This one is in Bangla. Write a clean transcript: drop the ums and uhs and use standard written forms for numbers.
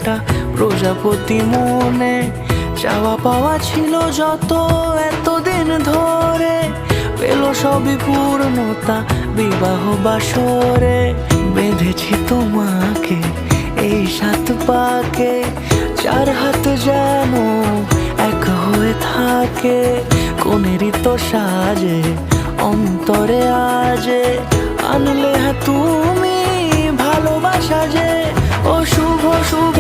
একটা প্রজাপতি মনে। চাওয়া পাওয়া ছিল যত এতদিন ধরে, পেল সবই পূর্ণতা বিবাহ বাসরে। বেঁধেছি তোমাকে এই 7 পাকে, 4 হাত যেন এক হয়ে থাকে। কোনেরই তো সাজে অন্তরে আজে, আনলে তুমি ভালোবাসা যে। ও শুভ শুভ